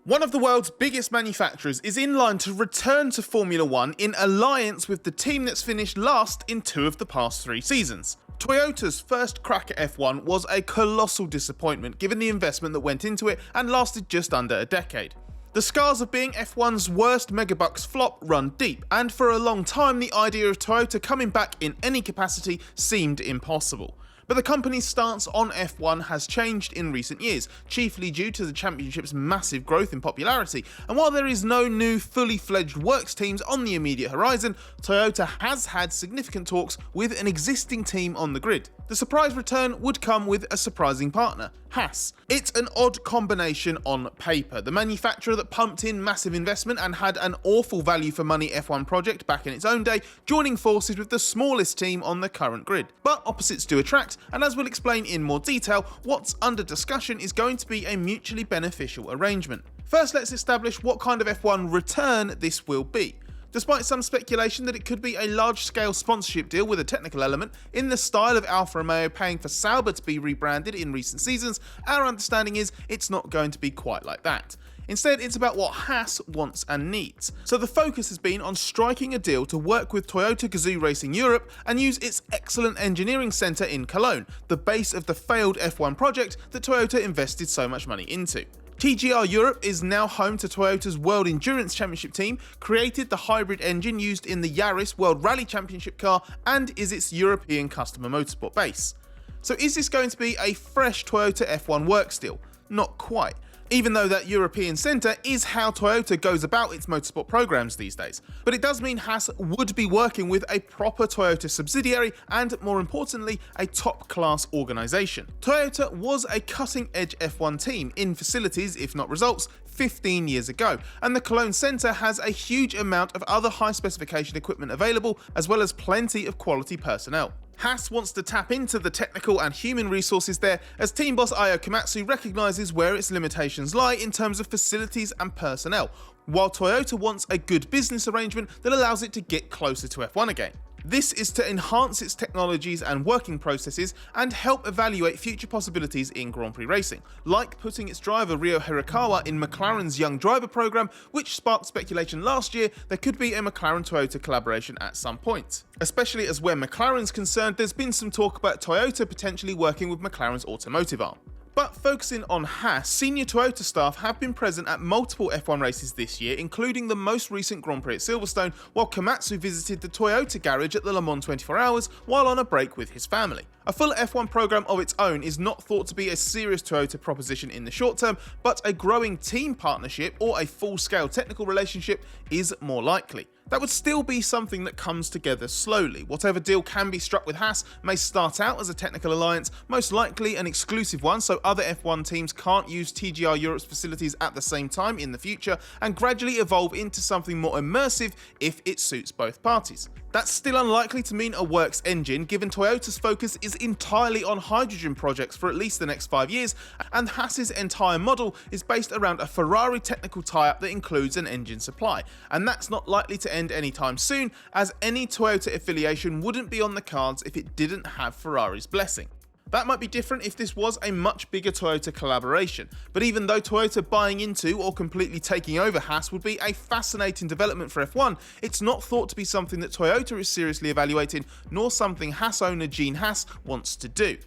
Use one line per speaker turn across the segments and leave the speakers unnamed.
One of the world's biggest manufacturers is in line to return to Formula 1 in alliance with the team that's finished last in 2 of the past 3 seasons. Toyota's first crack at F1 was a colossal disappointment given the investment that went into it and lasted just under a decade. The scars of being F1's worst megabucks flop run deep, and for a long time the idea of Toyota coming back in any capacity seemed impossible. But the company's stance on F1 has changed in recent years, chiefly due to the championship's massive growth in popularity, and while there is no new fully-fledged works teams on the immediate horizon, Toyota has had significant talks with an existing team on the grid. The surprise return would come with a surprising partner, Haas. It's an odd combination on paper. The manufacturer that pumped in massive investment and had an awful value for money F1 project back in its own day, joining forces with the smallest team on the current grid. But opposites do attract, and as we'll explain in more detail, what's under discussion is going to be a mutually beneficial arrangement. First, let's establish what kind of F1 return this will be. Despite some speculation that it could be a large-scale sponsorship deal with a technical element, in the style of Alfa Romeo paying for Sauber to be rebranded in recent seasons, our understanding is it's not going to be quite like that. Instead, it's about what Haas wants and needs. So the focus has been on striking a deal to work with Toyota Gazoo Racing Europe and use its excellent engineering centre in Cologne, the base of the failed F1 project that Toyota invested so much money into. TGR Europe is now home to Toyota's World Endurance Championship team, created the hybrid engine used in the Yaris World Rally Championship car, and is its European customer motorsport base. So is this going to be a fresh Toyota F1 works deal? Not quite. Even though that European centre is how Toyota goes about its motorsport programs these days. But it does mean Haas would be working with a proper Toyota subsidiary and, more importantly, a top-class organisation. Toyota was a cutting-edge F1 team in facilities, if not results, 15 years ago, and the Cologne Centre has a huge amount of other high-specification equipment available, as well as plenty of quality personnel. Haas wants to tap into the technical and human resources there, as team boss Ayo Komatsu recognises where its limitations lie in terms of facilities and personnel, while Toyota wants a good business arrangement that allows it to get closer to F1 again. This is to enhance its technologies and working processes and help evaluate future possibilities in Grand Prix racing, like putting its driver Ryo Hirakawa in McLaren's Young Driver program, which sparked speculation last year there could be a McLaren-Toyota collaboration at some point. Especially as where McLaren's concerned, there's been some talk about Toyota potentially working with McLaren's automotive arm. But focusing on Haas, senior Toyota staff have been present at multiple F1 races this year, including the most recent Grand Prix at Silverstone, while Komatsu visited the Toyota garage at the Le Mans 24 Hours while on a break with his family. A full F1 program of its own is not thought to be a serious Toyota proposition in the short term, but a growing team partnership or a full-scale technical relationship is more likely. That would still be something that comes together slowly. Whatever deal can be struck with Haas may start out as a technical alliance, most likely an exclusive one so other F1 teams can't use TGR Europe's facilities at the same time in the future, and gradually evolve into something more immersive if it suits both parties. That's still unlikely to mean a works engine, given Toyota's focus is entirely on hydrogen projects for at least the next 5 years, and Haas's entire model is based around a Ferrari technical tie-up that includes an engine supply, and that's not likely to end anytime soon, as any Toyota affiliation wouldn't be on the cards if it didn't have Ferrari's blessing. That might be different if this was a much bigger Toyota collaboration, but even though Toyota buying into or completely taking over Haas would be a fascinating development for F1, it's not thought to be something that Toyota is seriously evaluating, nor something Haas owner Gene Haas wants to do.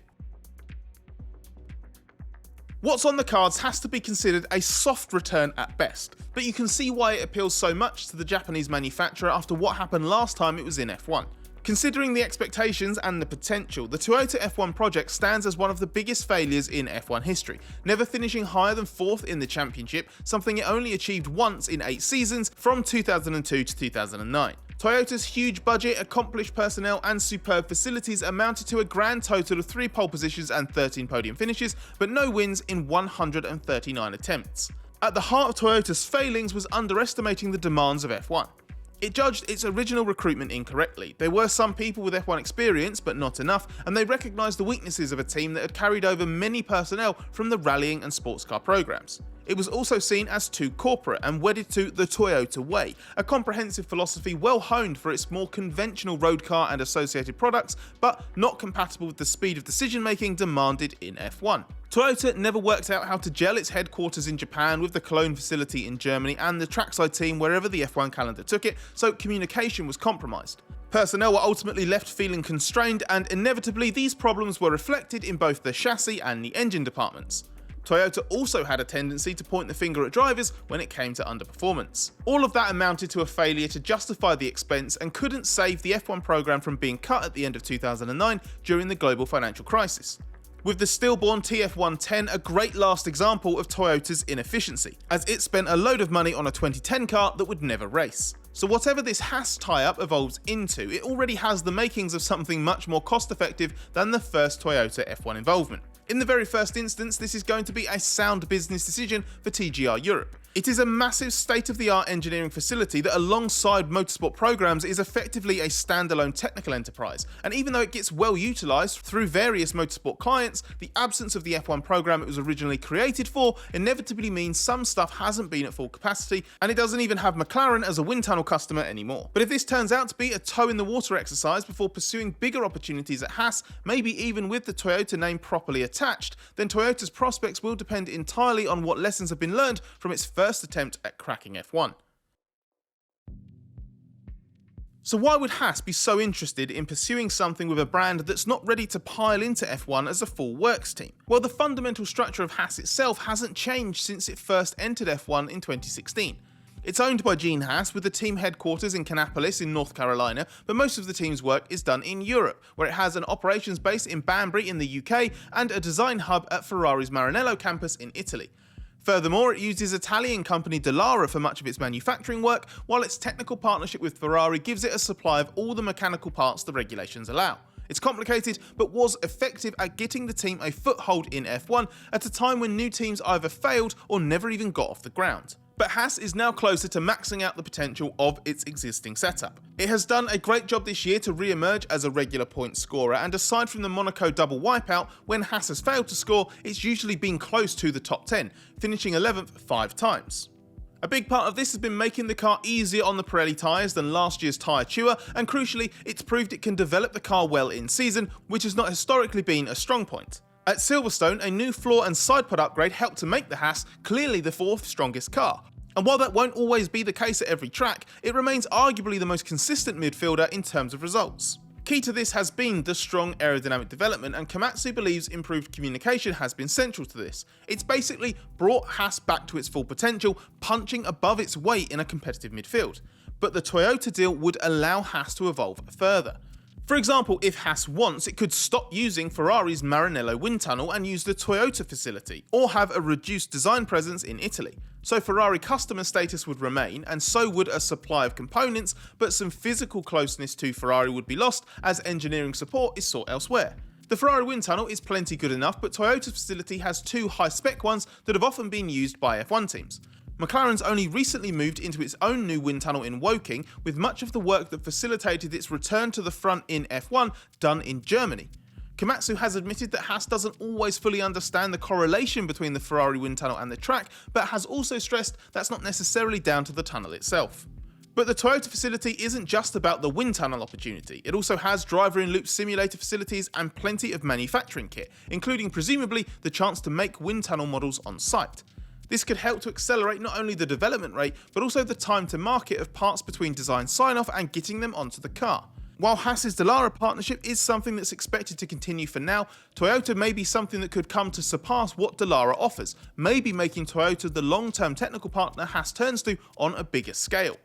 What's on the cards has to be considered a soft return at best, but you can see why it appeals so much to the Japanese manufacturer after what happened last time it was in F1. Considering the expectations and the potential, the Toyota F1 project stands as one of the biggest failures in F1 history, never finishing higher than 4th in the championship, something it only achieved once in 8 seasons from 2002 to 2009. Toyota's huge budget, accomplished personnel and superb facilities amounted to a grand total of 3 pole positions and 13 podium finishes, but no wins in 139 attempts. At the heart of Toyota's failings was underestimating the demands of F1. It judged its original recruitment incorrectly. There were some people with F1 experience, but not enough, and they recognised the weaknesses of a team that had carried over many personnel from the rallying and sports car programs. It was also seen as too corporate and wedded to the Toyota way, a comprehensive philosophy well honed for its more conventional road car and associated products, but not compatible with the speed of decision making demanded in F1. Toyota never worked out how to gel its headquarters in Japan with the Cologne facility in Germany and the trackside team wherever the F1 calendar took it, so communication was compromised. Personnel were ultimately left feeling constrained, and inevitably these problems were reflected in both the chassis and the engine departments. Toyota also had a tendency to point the finger at drivers when it came to underperformance. All of that amounted to a failure to justify the expense and couldn't save the F1 program from being cut at the end of 2009 during the global financial crisis. With the stillborn TF110 a great last example of Toyota's inefficiency, as it spent a load of money on a 2010 car that would never race. So whatever this Haas tie-up evolves into, it already has the makings of something much more cost-effective than the first Toyota F1 involvement. In the very first instance, this is going to be a sound business decision for TGR Europe. It is a massive state-of-the-art engineering facility that alongside motorsport programs is effectively a standalone technical enterprise, and even though it gets well utilised through various motorsport clients, the absence of the F1 program it was originally created for inevitably means some stuff hasn't been at full capacity, and it doesn't even have McLaren as a wind tunnel customer anymore. But if this turns out to be a toe in the water exercise before pursuing bigger opportunities at Haas, maybe even with the Toyota name properly attached, then Toyota's prospects will depend entirely on what lessons have been learned from its first attempt at cracking F1. So why would Haas be so interested in pursuing something with a brand that's not ready to pile into F1 as a full works team? Well, the fundamental structure of Haas itself hasn't changed since it first entered F1 in 2016. It's owned by Gene Haas with the team headquarters in Kannapolis in North Carolina, but most of the team's work is done in Europe, where it has an operations base in Banbury in the UK and a design hub at Ferrari's Maranello campus in Italy. Furthermore, it uses Italian company Dallara for much of its manufacturing work, while its technical partnership with Ferrari gives it a supply of all the mechanical parts the regulations allow. It's complicated, but was effective at getting the team a foothold in F1 at a time when new teams either failed or never even got off the ground. But Haas is now closer to maxing out the potential of its existing setup. It has done a great job this year to re-emerge as a regular point scorer, and aside from the Monaco double wipeout, when Haas has failed to score, it's usually been close to the top 10, finishing 11th 5 times. A big part of this has been making the car easier on the Pirelli tyres than last year's tyre chewer, and crucially, it's proved it can develop the car well in season, which has not historically been a strong point. At Silverstone, a new floor and side pod upgrade helped to make the Haas clearly the 4th strongest car. And while that won't always be the case at every track, it remains arguably the most consistent midfielder in terms of results. Key to this has been the strong aerodynamic development, and Komatsu believes improved communication has been central to this. It's basically brought Haas back to its full potential, punching above its weight in a competitive midfield. But the Toyota deal would allow Haas to evolve further. For example, if Haas wants, it could stop using Ferrari's Maranello wind tunnel and use the Toyota facility, or have a reduced design presence in Italy. So Ferrari customer status would remain, and so would a supply of components, but some physical closeness to Ferrari would be lost as engineering support is sought elsewhere. The Ferrari wind tunnel is plenty good enough, but Toyota's facility has 2 high-spec ones that have often been used by F1 teams. McLaren's only recently moved into its own new wind tunnel in Woking, with much of the work that facilitated its return to the front in F1 done in Germany. Komatsu has admitted that Haas doesn't always fully understand the correlation between the Ferrari wind tunnel and the track, but has also stressed that's not necessarily down to the tunnel itself. But the Toyota facility isn't just about the wind tunnel opportunity. It also has driver-in-loop simulator facilities and plenty of manufacturing kit, including presumably the chance to make wind tunnel models on site. This could help to accelerate not only the development rate, but also the time to market of parts between design sign-off and getting them onto the car. While Haas's Dallara partnership is something that's expected to continue for now, Toyota may be something that could come to surpass what Dallara offers, maybe making Toyota the long-term technical partner Haas turns to on a bigger scale.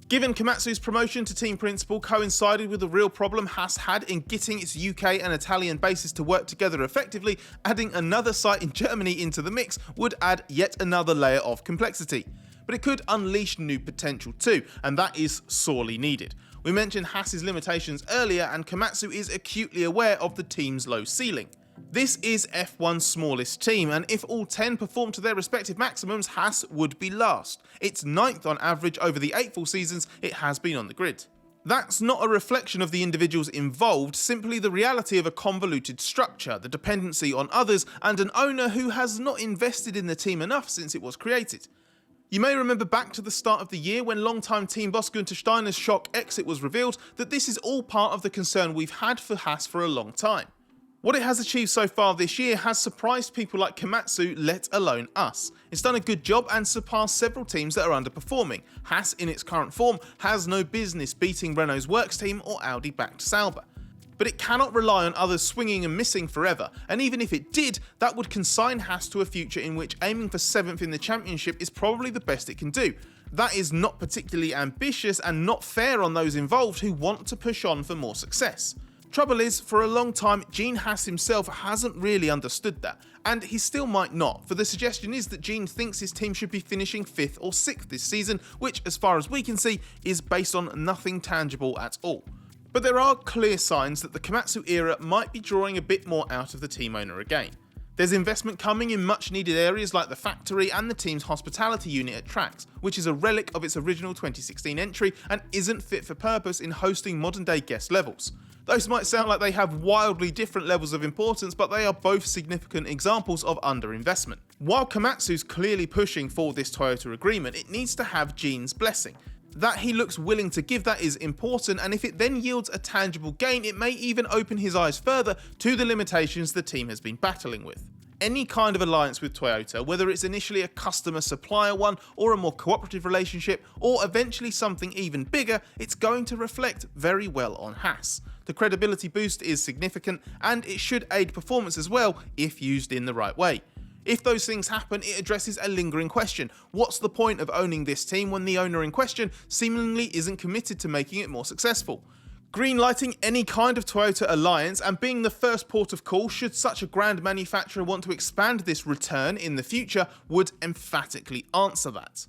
Given Komatsu's promotion to team principal coincided with the real problem Haas had in getting its UK and Italian bases to work together effectively, adding another site in Germany into the mix would add yet another layer of complexity. But it could unleash new potential too, and that is sorely needed. We mentioned Haas's limitations earlier, and Komatsu is acutely aware of the team's low ceiling. This is F1's smallest team, and if all 10 perform to their respective maximums, Haas would be last. It's 9th on average over the 8 full seasons it has been on the grid. That's not a reflection of the individuals involved, simply the reality of a convoluted structure, the dependency on others, and an owner who has not invested in the team enough since it was created. You may remember back to the start of the year when longtime team boss Günther Steiner's shock exit was revealed that this is all part of the concern we've had for Haas for a long time. What it has achieved so far this year has surprised people like Komatsu, let alone us. It's done a good job and surpassed several teams that are underperforming. Haas, in its current form, has no business beating Renault's Works team or Audi-backed Sauber. But it cannot rely on others swinging and missing forever, and even if it did, that would consign Haas to a future in which aiming for 7th in the championship is probably the best it can do. That is not particularly ambitious and not fair on those involved who want to push on for more success. Trouble is, for a long time, Gene Haas himself hasn't really understood that, and he still might not, for the suggestion is that Gene thinks his team should be finishing 5th or 6th this season, which, as far as we can see, is based on nothing tangible at all. But there are clear signs that the Komatsu era might be drawing a bit more out of the team owner again. There's investment coming in much needed areas like the factory and the team's hospitality unit at Tracks, which is a relic of its original 2016 entry and isn't fit for purpose in hosting modern day guest levels. Those might sound like they have wildly different levels of importance, but they are both significant examples of underinvestment. While Komatsu's clearly pushing for this Toyota agreement, it needs to have Gene's blessing. That he looks willing to give that is important, and if it then yields a tangible gain, it may even open his eyes further to the limitations the team has been battling with. Any kind of alliance with Toyota, whether it's initially a customer-supplier one or a more cooperative relationship, or eventually something even bigger, it's going to reflect very well on Haas. The credibility boost is significant, and it should aid performance as well if used in the right way. If those things happen, it addresses a lingering question. What's the point of owning this team when the owner in question seemingly isn't committed to making it more successful? Greenlighting any kind of Toyota alliance and being the first port of call should such a grand manufacturer want to expand this return in the future would emphatically answer that.